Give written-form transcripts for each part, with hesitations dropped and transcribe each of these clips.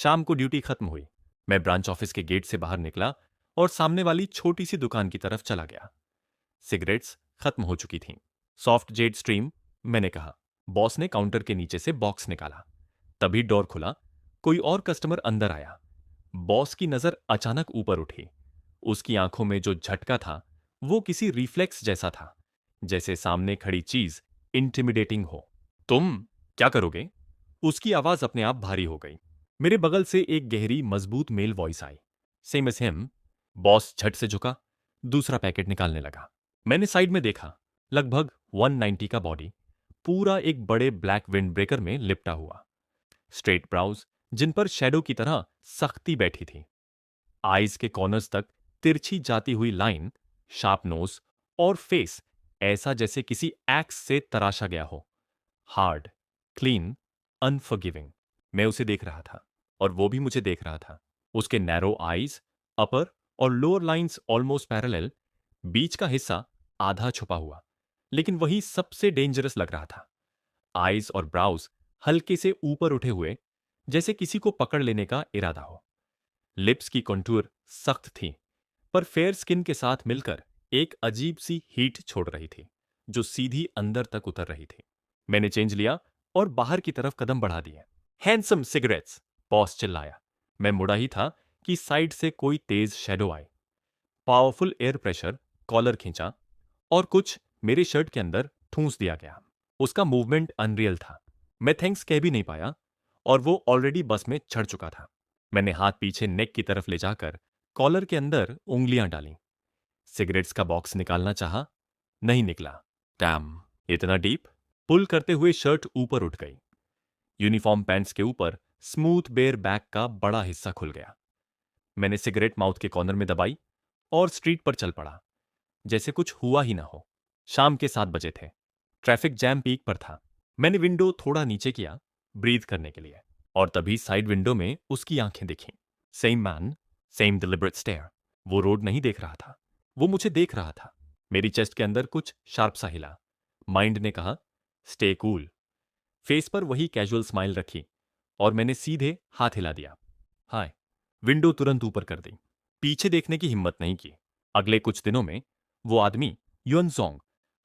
शाम को ड्यूटी खत्म हुई। मैं ब्रांच ऑफिस के गेट से बाहर निकला और सामने वाली छोटी सी दुकान की तरफ चला गया। सिगरेट्स खत्म हो चुकी थीं। सॉफ्ट जेड स्ट्रीम, मैंने कहा। बॉस ने काउंटर के नीचे से बॉक्स निकाला। तभी डोर खुला। कोई और कस्टमर अंदर आया। बॉस की नजर अचानक ऊपर उठी। उसकी आंखों में जो झटका था वो किसी रिफ्लेक्स जैसा था, जैसे सामने खड़ी चीज इंटिमिडेटिंग हो। तुम क्या करोगे? उसकी आवाज अपने आप भारी हो गई। मेरे बगल से एक गहरी मजबूत मेल वॉइस आई। Same as him. बॉस झट से झुका, दूसरा पैकेट निकालने लगा। मैंने साइड में देखा। लगभग 190 का बॉडी, पूरा एक बड़े ब्लैक विंड ब्रेकर में लिपटा हुआ। स्ट्रेट ब्राउज जिन पर शैडो की तरह सख्ती बैठी थी। आईज के कॉर्नर्स तक तिरछी जाती हुई लाइन, शार्प नोज और फेस ऐसा जैसे किसी एक्स से तराशा गया हो। Hard, clean, unforgiving. मैं उसे देख रहा था और वो भी मुझे देख रहा था। उसके नैरो आईज, अपर और लोअर लाइंस ऑलमोस्ट पैरेलल, बीच का हिस्सा आधा छुपा हुआ, लेकिन वही सबसे डेंजरस लग रहा था। आईज और ब्राउज हल्के से ऊपर उठे हुए, जैसे किसी को पकड़ लेने का इरादा हो। लिप्स की कंटूर सख्त थी, पर फेयर स्किन के साथ मिलकर एक अजीब सी हीट छोड़ रही थी, जो सीधी अंदर तक उतर रही थी। मैंने चेंज लिया और बाहर की तरफ कदम बढ़ा दिए। हैंडसम सिगरेट्स, बॉस चिल्लाया। मैं मुड़ा ही था कि साइड से कोई तेज शैडो आई। पावरफुल एयर प्रेशर, कॉलर खींचा और कुछ मेरे शर्ट के अंदर ठूंस दिया गया। उसका मूवमेंट अनरियल था। मैं थैंक्स कह भी नहीं पाया और वो ऑलरेडी बस में चढ़ चुका था। मैंने हाथ पीछे नेक की तरफ ले जाकर कॉलर के अंदर उंगलियां डाली। सिगरेट्स का बॉक्स निकालना चाहा, नहीं निकला। डैम, इतना डीप। पुल करते हुए शर्ट ऊपर उठ गई। यूनिफॉर्म पैंट्स के ऊपर स्मूथ बेयर बैक का बड़ा हिस्सा खुल गया। मैंने सिगरेट माउथ के कॉर्नर में दबाई और स्ट्रीट पर चल पड़ा, जैसे कुछ हुआ ही ना हो। शाम के 7 बजे थे। ट्रैफिक जैम पीक पर था। मैंने विंडो थोड़ा नीचे किया, ब्रीथ करने के लिए, और तभी साइड विंडो में उसकी आंखें दिखीं। Same man, same deliberate stare. वो रोड नहीं देख रहा था, वो मुझे देख रहा था। मेरी चेस्ट के अंदर कुछ शार्प सा हिला। माइंड ने कहा, स्टे कूल। फेस पर वही कैजुअल स्माइल रखी और मैंने सीधे हाथ हिला दिया। हाय। विंडो तुरंत ऊपर कर दी। पीछे देखने की हिम्मत नहीं की। अगले कुछ दिनों में वो आदमी युनजोंग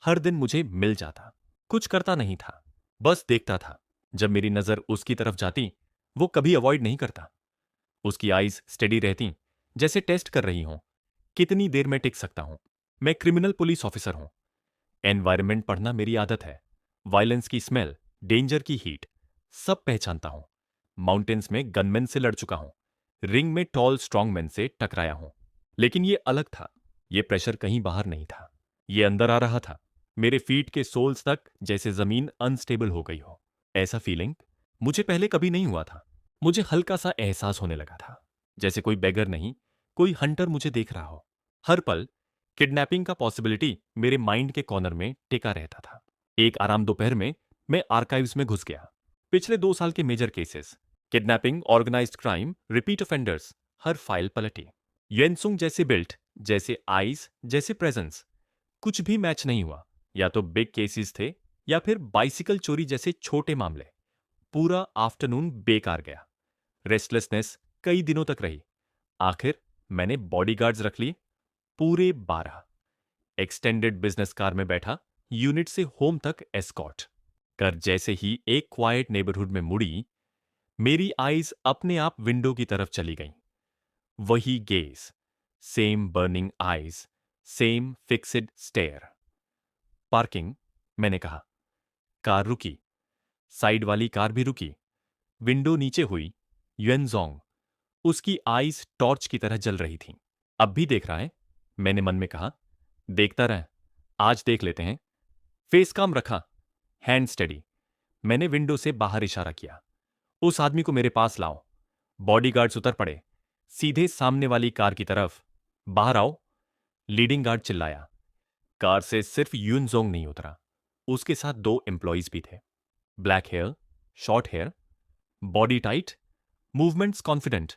हर दिन मुझे मिल जाता। कुछ करता नहीं था, बस देखता था। जब मेरी नजर उसकी तरफ जाती, वो कभी अवॉइड नहीं करता। उसकी आईज स्टेडी रहती, जैसे टेस्ट कर रही हों, कितनी देर में टिक सकता हूं। मैं क्रिमिनल पुलिस ऑफिसर हूं। एनवायरमेंट पढ़ना मेरी आदत है। वायलेंस की स्मेल, डेंजर की हीट, सब पहचानता हूं। माउंटेन्स में गनमैन से लड़ चुका हूं। रिंग में टॉल स्ट्रॉन्गमैन से टकराया हूं। लेकिन ये अलग था। ये प्रेशर कहीं बाहर नहीं था, ये अंदर आ रहा था। मेरे फीट के सोल्स तक, जैसे जमीन अनस्टेबल हो गई हो। ऐसा फीलिंग मुझे पहले कभी नहीं हुआ था। मुझे हल्का सा एहसास होने लगा था, जैसे कोई बेगर नहीं, कोई हंटर मुझे देख रहा हो। हर पल किडनैपिंग का पॉसिबिलिटी मेरे माइंड के कॉर्नर में टिका रहता था। एक आराम दोपहर में मैं आर्काइव्स में घुस गया। पिछले 2 साल के major cases, kidnapping, organized crime, repeat offenders, हर फाइल पलटी। येनसुंग जैसे बिल्ट, जैसे आईज, जैसे प्रेजेंस, कुछ भी मैच नहीं हुआ। या तो बिग केसेस थे या फिर बाइसिकल चोरी जैसे छोटे मामले। पूरा आफ्टरनून बेकार गया। रेस्टलेसनेस कई दिनों तक रही। आखिर मैंने बॉडीगार्ड्स रख लिए, पूरे 12। एक्सटेंडेड बिजनेस कार में बैठा, यूनिट से होम तक एस्कॉर्ट कर। जैसे ही एक क्वाइट नेबरहुड में मुड़ी, मेरी आईज अपने आप विंडो की तरफ चली गईं। वही gaze, same burning eyes, same fixed stare. Parking, मैंने कहा। कार रुकी। साइड वाली कार भी रुकी। विंडो नीचे हुई। युएनजोंग, उसकी आईज टॉर्च की तरह जल रही थीं। अब भी देख रहा है? मैंने मन में कहा। देखता रह, आज देख लेते हैं। फेस काम रखा, हैंड स्टेडी। मैंने विंडो से बाहर इशारा किया। उस आदमी को मेरे पास लाओ। बॉडीगार्ड्स उतर पड़े, सीधे सामने वाली कार की तरफ। बाहर आओ, लीडिंग गार्ड चिल्लाया। कार से सिर्फ यूनजोंग नहीं उतरा, उसके साथ 2 एम्प्लॉइज भी थे। Black hair, short hair, body tight, movements confident.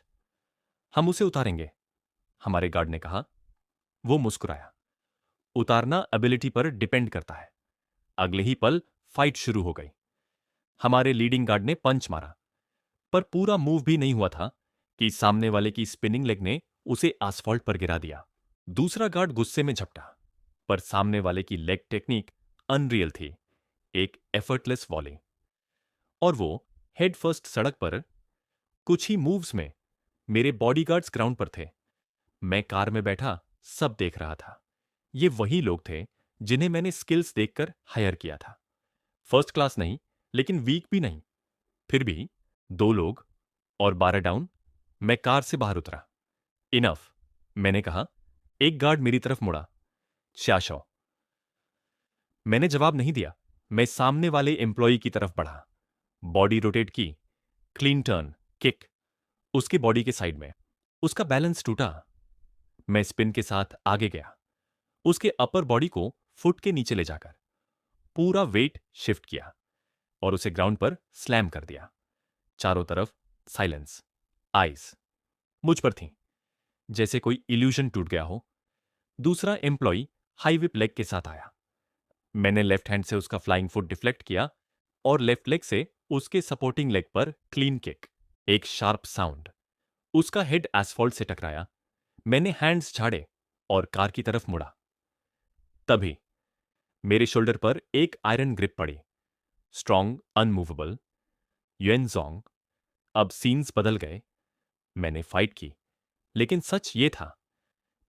हम उसे उतारेंगे, हमारे गार्ड ने कहा। वो मुस्कुराया। उतारना एबिलिटी पर डिपेंड करता है। अगले ही पल फाइट शुरू हो गई। हमारे लीडिंग गार्ड ने पंच मारा। पर पूरा मूव भी नहीं हुआ था कि सामने वाले की स्पिनिंग लेग ने उसे आसफॉल्ट पर गिरा दिया। दूसरा गार्ड गुस्से में झपटा, पर सामने वाले की लेग टेक्निक अनरियल थी, एक एफर्टलेस वॉली। और वो हेड फर्स्ट सड़क पर। कुछ ही मूव्स में मेरे बॉडीगार्ड्स ग्राउंड पर थे। मैं कार में बैठा सब देख रहा था। ये वही लोग थे जिन्हें मैंने स्किल्स देखकर हायर किया था। फर्स्ट क्लास नहीं, लेकिन वीक भी नहीं। फिर भी 2 लोग और 12 डाउन। मैं कार से बाहर उतरा। इनफ, मैंने कहा। एक गार्ड मेरी तरफ मुड़ा। शाशो। मैंने जवाब नहीं दिया। मैं सामने वाले एम्प्लॉय की तरफ बढ़ा, बॉडी रोटेट की, क्लीन टर्न, किक उसके बॉडी के साइड में। उसका बैलेंस टूटा। मैं स्पिन के साथ आगे गया, उसके अपर बॉडी को फुट के नीचे ले जाकर पूरा वेट शिफ्ट किया और उसे ग्राउंड पर स्लैम कर दिया। चारों तरफ साइलेंस। आइज मुझ पर थी, जैसे कोई इल्यूजन टूट गया हो। दूसरा एम्प्लॉय हाई विप लेग के साथ आया। मैंने लेफ्ट हैंड से उसका फ्लाइंग फुट डिफ्लेक्ट किया और लेफ्ट लेग से उसके सपोर्टिंग लेग पर क्लीन किक। एक शार्प साउंड। उसका हेड एसफॉल्ट से टकराया। मैंने हैंड्स झाड़े और कार की तरफ मुड़ा। तभी मेरे शोल्डर पर एक आयरन ग्रिप पड़ी। Strong, unmovable. युएनजोंग। अब सीन्स बदल गए। मैंने फाइट की, लेकिन सच ये था,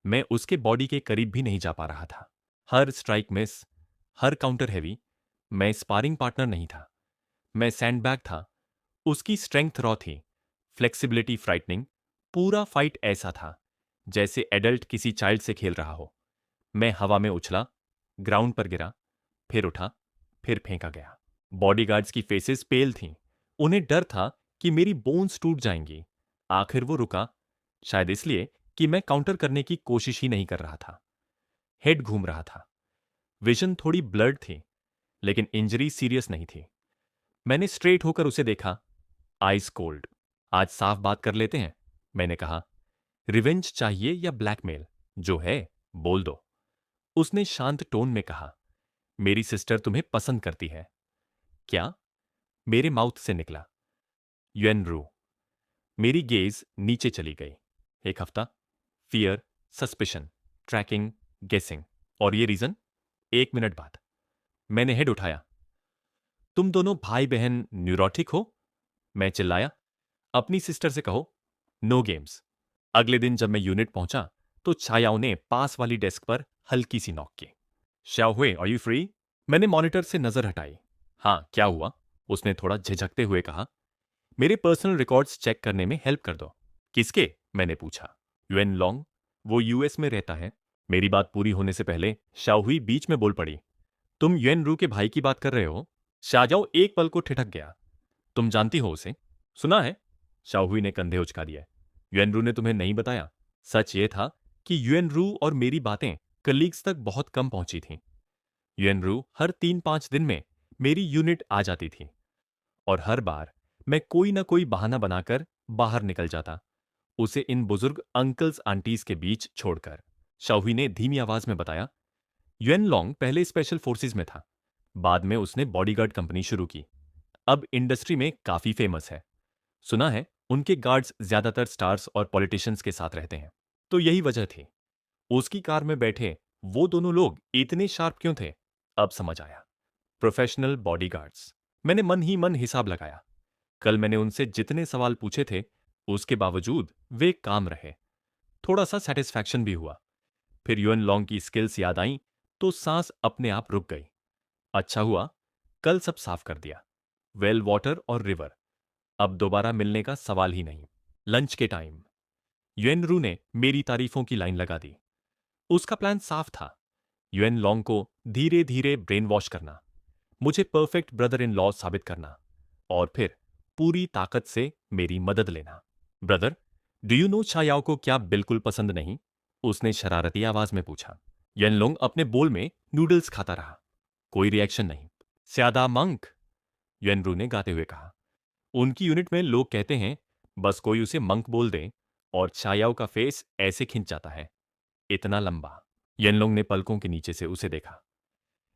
मैं उसके बॉडी के करीब भी नहीं जा पा रहा था। हर स्ट्राइक मिस, हर काउंटर हैवी। मैं स्पारिंग पार्टनर नहीं था, मैं सैंडबैग था। उसकी स्ट्रेंथ रॉ थी, फ्लेक्सिबिलिटी फ्राइटनिंग। पूरा फाइट ऐसा था जैसे एडल्ट किसी चाइल्ड से खेल रहा हो। मैं हवा में उछला, ग्राउंड पर गिरा, फिर उठा, फिर फेंका गया। बॉडीगार्ड्स की फेसेस पेल थीं। उन्हें डर था कि मेरी बोन्स टूट जाएंगी। आखिर वो रुका, शायद इसलिए कि मैं काउंटर करने की कोशिश ही नहीं कर रहा था। हेड घूम रहा था, विजन थोड़ी ब्लर्ड थी, लेकिन इंजरी सीरियस नहीं थी। मैंने स्ट्रेट होकर उसे देखा, आइस कोल्ड। आज साफ बात कर लेते हैं, मैंने कहा। रिवेंज चाहिए या ब्लैकमेल? जो है बोल दो। उसने शांत टोन में कहा, मेरी सिस्टर तुम्हें पसंद करती है। क्या? मेरे माउथ से निकला। युएनरू। मेरी गेज नीचे चली गई। 1 हफ्ता, फियर, सस्पिशन, ट्रैकिंग, गेसिंग। और ये रीजन? 1 मिनट बाद मैंने हेड उठाया। तुम दोनों भाई बहन न्यूरोटिक हो? मैं चिल्लाया। अपनी सिस्टर से कहो, नो गेम्स। अगले दिन जब मैं यूनिट पहुंचा तो छायाओं ने पास वाली डेस्क पर हल्की सी नॉक की। शाओहुए, आर यू फ्री? मैंने मॉनिटर से नजर हटाई। हाँ, क्या हुआ? उसने थोड़ा झिझकते हुए कहा। मेरे पर्सनल रिकॉर्ड्स चेक करने में हेल्प कर दो। किसके? मैंने पूछा। युएन लॉन्ग, वो यूएस में रहता है। मेरी बात पूरी होने से पहले शाओहुई बीच में बोल पड़ी। तुम युएन रू के भाई की बात कर रहे हो? शाजाओ एक पल को ठिठक गया। तुम जानती हो उसे? सुना है। शाओहुई ने कंधे उचका दिए। युएन रू ने तुम्हें नहीं बताया? सच ये था कि युएन रू और मेरी बातें कलीग्स तक बहुत कम पहुंची थीं। युएन रू हर 3-5 दिन में मेरी यूनिट आ जाती थी और हर बार मैं कोई ना कोई बहाना बनाकर बाहर निकल जाता, उसे इन बुजुर्ग अंकल्स आंटीज के बीच छोड़कर। शाओहुई ने धीमी आवाज में बताया, युएन लॉन्ग पहले स्पेशल फोर्सेस में था, बाद में उसने बॉडीगार्ड कंपनी शुरू की। अब इंडस्ट्री में काफी फेमस है। सुना है उनके गार्ड्स ज्यादातर स्टार्स और पॉलिटिशियंस के साथ रहते हैं। तो यही वजह थी उसकी कार में बैठे वो दोनों लोग इतने शार्प क्यों थे। अब समझ आया। Professional bodyguards. मैंने मन ही मन हिसाब लगाया। कल मैंने उनसे जितने सवाल पूछे थे, उसके बावजूद वे काम रहे। थोड़ा सा सेटिस्फैक्शन भी हुआ। फिर युएन लॉन्ग की स्किल्स याद आई तो सांस अपने आप रुक गई। अच्छा हुआ कल सब साफ कर दिया। वेल वाटर और रिवर, अब दोबारा मिलने का सवाल ही नहीं। लंच के टाइम युएन रू ने मेरी तारीफों की लाइन लगा दी। उसका प्लान साफ था, युएन लॉन्ग को धीरे धीरे ब्रेन वॉश करना, मुझे परफेक्ट ब्रदर इन लॉ साबित करना और फिर पूरी ताकत से मेरी मदद लेना। ब्रदर, डू यू नो छायाओ को क्या बिल्कुल पसंद नहीं? उसने शरारती आवाज में पूछा। युएन लॉन्ग अपने बोल में नूडल्स खाता रहा। कोई रिएक्शन नहीं। स्यादा मंक, युएन रू ने गाते हुए कहा। उनकी यूनिट में लोग कहते हैं बस कोई उसे मंक बोल दे और छायाओ का फेस ऐसे खिंच जाता है, इतना लंबा। येनलोंग ने पलकों के नीचे से उसे देखा।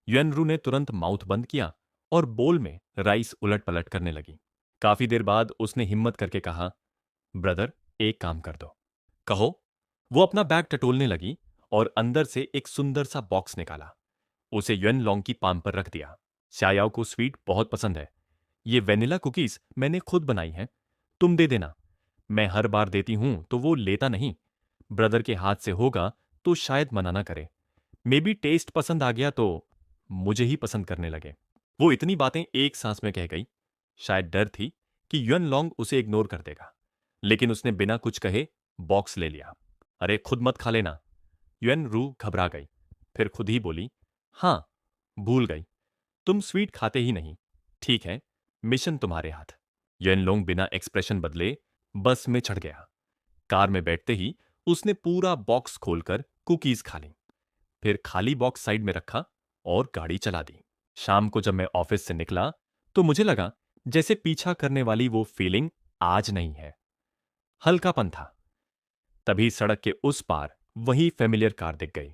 युएन रू ने तुरंत माउथ बंद किया और बोल में राइस उलट पलट करने लगी। काफी देर बाद उसने हिम्मत करके कहा, ब्रदर, एक काम कर दो। कहो। वो अपना बैग टटोलने लगी और अंदर से एक सुंदर सा बॉक्स निकाला। उसे युएन लॉन्ग की पाम पर रख दिया। शायाओ को स्वीट बहुत पसंद है। ये वेनिला कुकीज मैंने खुद बनाई हैं। तुम दे देना। मैं हर बार देती हूं तो वो लेता नहीं। ब्रदर के हाथ से होगा तो शायद मना ना करे। मे बी टेस्ट पसंद आ गया तो मुझे ही पसंद करने लगे। वो इतनी बातें एक सांस में कह गई। शायद डर थी कि युएन लॉन्ग उसे इग्नोर कर देगा, लेकिन उसने बिना कुछ कहे बॉक्स ले लिया। अरे खुद मत खा लेना। युएन रू घबरा गई, फिर खुद ही बोली, हाँ, भूल गई। तुम स्वीट खाते ही नहीं। ठीक है, मिशन तुम्हारे हाथ। युएन लोंग बिना एक्सप्रेशन बदले बस में चढ़ गया। कार में बैठते ही उसने पूरा बॉक्स खोलकर कुकीज खा ली, फिर खाली बॉक्स साइड में रखा और गाड़ी चला दी। शाम को जब मैं ऑफिस से निकला तो मुझे लगा जैसे पीछा करने वाली वो फीलिंग आज नहीं है। हल्कापन था। तभी सड़क के उस पार वही फेमिलियर कार दिख गई।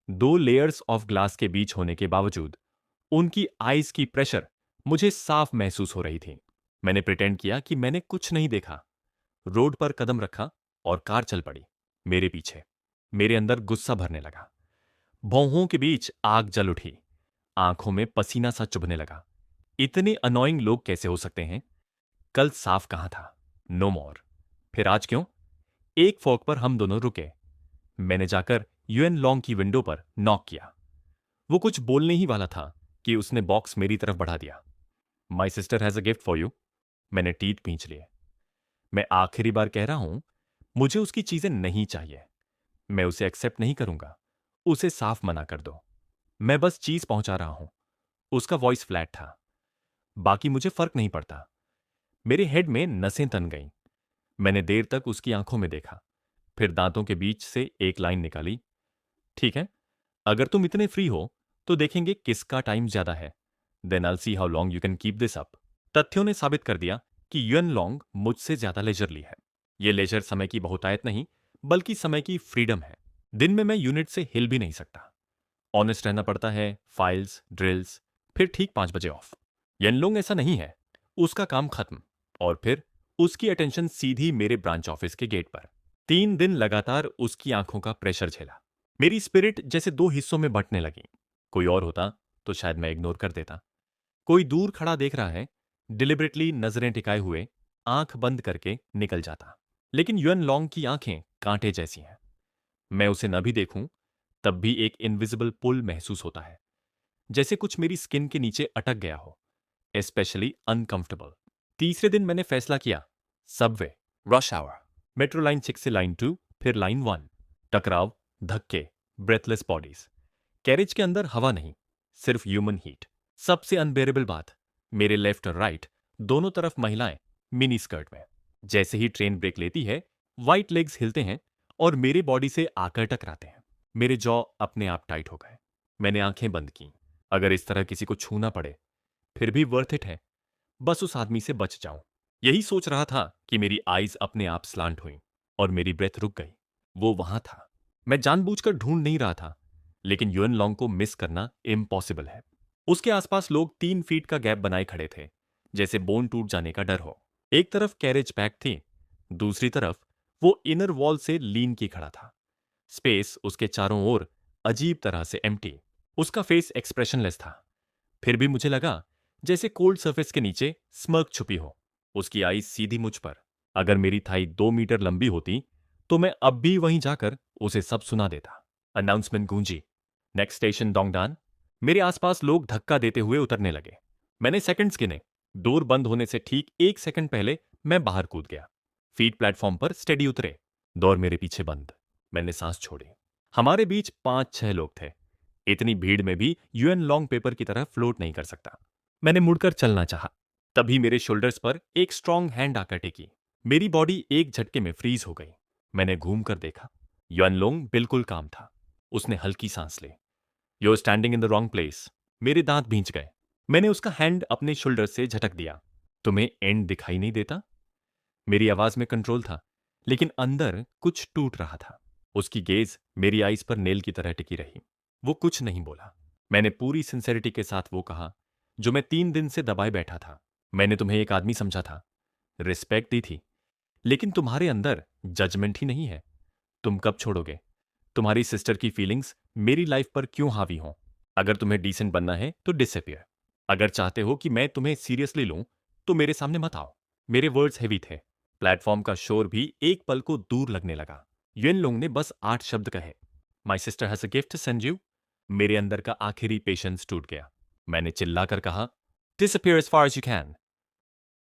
2 लेयर्स ऑफ ग्लास के बीच होने के बावजूद उनकी आईज की प्रेशर मुझे साफ महसूस हो रही थी। मैंने प्रिटेंड किया कि मैंने कुछ नहीं देखा। रोड पर कदम रखा और कार चल पड़ी मेरे पीछे। मेरे अंदर गुस्सा भरने लगा। भौहों के बीच आग जल उठी। आंखों में पसीना सा चुभने लगा। इतने अनोइंग लोग कैसे हो सकते हैं? कल साफ कहा था, नो मोर। फिर आज क्यों? एक फोक पर हम दोनों रुके। मैंने जाकर युएन लॉन्ग की विंडो पर नॉक किया। वो कुछ बोलने ही वाला था कि उसने बॉक्स मेरी तरफ बढ़ा दिया। माई sister has a gift for you. मैंने टीथ खींच लिए। मैं आखिरी बार कह रहा हूं, मुझे उसकी चीजें नहीं चाहिए। मैं उसे एक्सेप्ट नहीं करूंगा। उसे साफ मना कर दो। मैं बस चीज पहुंचा रहा हूं। उसका वॉइस फ्लैट था। बाकी मुझे फर्क नहीं पड़ता। मेरे हेड में नसें तन गईं। मैंने देर तक उसकी आंखों में देखा, फिर दांतों के बीच से एक लाइन निकाली। ठीक है, अगर तुम इतने फ्री हो तो देखेंगे किसका टाइम ज्यादा है। Then I see how long you can keep this up. तथ्यों ने साबित कर दिया कि युएन लॉन्ग मुझसे ज्यादा लेजरली है। ये लेजर समय की बहुतायत नहीं, बल्कि समय की फ्रीडम है। दिन में मैं यूनिट से हिल भी नहीं सकता। ऑनेस्ट रहना पड़ता है, फाइल्स, ड्रिल्स, फिर ठीक 5 बजे ऑफ। येनलोंग ऐसा नहीं है। उसका काम खत्म और फिर उसकी अटेंशन सीधी मेरे ब्रांच ऑफिस के गेट पर। 3 दिन लगातार उसकी आंखों का प्रेशर झेला। मेरी स्पिरिट जैसे 2 हिस्सों में बंटने लगी। कोई और होता तो शायद मैं इग्नोर कर देता। कोई दूर खड़ा देख रहा है, डिलिबरेटली नजरें टिकाए हुए, आंख बंद करके निकल जाता। लेकिन युएन लॉन्ग की आंखें कांटे जैसी हैं। मैं उसे न भी देखूं तब भी एक इनविजिबल पुल महसूस होता है, जैसे कुछ मेरी स्किन के नीचे अटक गया हो, स्पेशली अनकंफर्टेबल। तीसरे दिन मैंने फैसला किया, subway, rush hour, metro line 6 से लाइन 2, फिर लाइन 1। टकराव, धक्के, ब्रेथलेस बॉडीज। कैरेज के अंदर हवा नहीं, सिर्फ ह्यूमन हीट। सबसे अनबेरेबल बात, मेरे लेफ्ट और राइट दोनों तरफ महिलाएं मिनी स्कर्ट में। जैसे ही ट्रेन ब्रेक लेती है, व्हाइट लेग्स हिलते हैं और मेरे बॉडी से आकर टकराते हैं। मेरे जॉ अपने आप टाइट हो गए। मैंने आंखें बंद की। अगर इस तरह किसी को छूना पड़े फिर भी वर्थ इट है। बस उस आदमी से बच जाऊं। यही सोच रहा था कि मेरी आईज अपने आप स्लांट हुई और मेरी ब्रेथ रुक गई। वो वहां था। मैं जानबूझकर ढूंढ नहीं रहा था, लेकिन युएन लॉन्ग को मिस करना इम्पॉसिबल है। उसके आसपास लोग 3 फीट का गैप बनाए खड़े थे, जैसे बोन टूट जाने का डर हो। एक तरफ कैरेज पैक थी, दूसरी तरफ वो इनर वॉल से लीन की खड़ा था। स्पेस उसके चारों ओर अजीब तरह से एम्प्टी। उसका फेस एक्सप्रेशनलेस था। फिर भी मुझे लगा जैसे कोल्ड सरफेस के नीचे स्मर्क छुपी हो। उसकी आई सीधी मुझ पर। अगर मेरी थाई 2 मीटर लंबी होती तो मैं अब भी वहीं जाकर उसे सब सुना देता। अनाउंसमेंट गूंजी, नेक्स्ट स्टेशन डोंगडान। मेरे आसपास लोग धक्का देते हुए उतरने लगे। मैंने सेकंड्स गिने। डोर बंद होने से ठीक 1 सेकंड पहले मैं बाहर कूद गया। फीट प्लेटफॉर्म पर स्टेडी उतरे। डोर मेरे पीछे बंद। मैंने सांस छोड़ी। हमारे बीच 5-6 लोग थे। इतनी भीड़ में भी युएन लॉन्ग पेपर की तरह फ्लोट नहीं कर सकता। मैंने मुड़कर चलना चाहा, तभी मेरे शोल्डर्स पर एक स्ट्रांग हैंड आकर टेकी। मेरी बॉडी एक झटके में फ्रीज हो गई। मैंने घूम कर देखा। युएन लॉन्ग बिल्कुल काम था। उसने हल्की सांस ली। You are standing in the wrong place. मेरे दांत भींच गए। मैंने उसका हैंड अपने शोल्डर से झटक दिया। तुम्हें एंड दिखाई नहीं देता? मेरी आवाज में कंट्रोल था, लेकिन अंदर कुछ टूट रहा था। उसकी गेज मेरी आईज पर नेल की तरह टिकी रही। वो कुछ नहीं बोला। मैंने पूरी सिंसेरिटी के साथ वो कहा जो मैं 3 दिन से दबाए बैठा था। मैंने तुम्हें एक आदमी समझा था, रिस्पेक्ट दी थी, लेकिन तुम्हारे अंदर जजमेंट ही नहीं है। तुम कब छोड़ोगे तुम्हारी सिस्टर की फीलिंग्स मेरी लाइफ पर क्यों हावी हों? अगर तुम्हें डिसेंट बनना है तो डिसअपियर। अगर चाहते हो कि मैं तुम्हें सीरियसली लूं तो मेरे सामने मत आओ। मेरे वर्ड्स हैवी थे। प्लेटफॉर्म का शोर भी एक पल को दूर लगने लगा। युएन लोंग ने बस 8 शब्द कहे, my sister has a gift to send you. मेरे अंदर का आखिरी पेशेंस टूट गया। मैंने चिल्लाकर कहा, disappear as far as you can.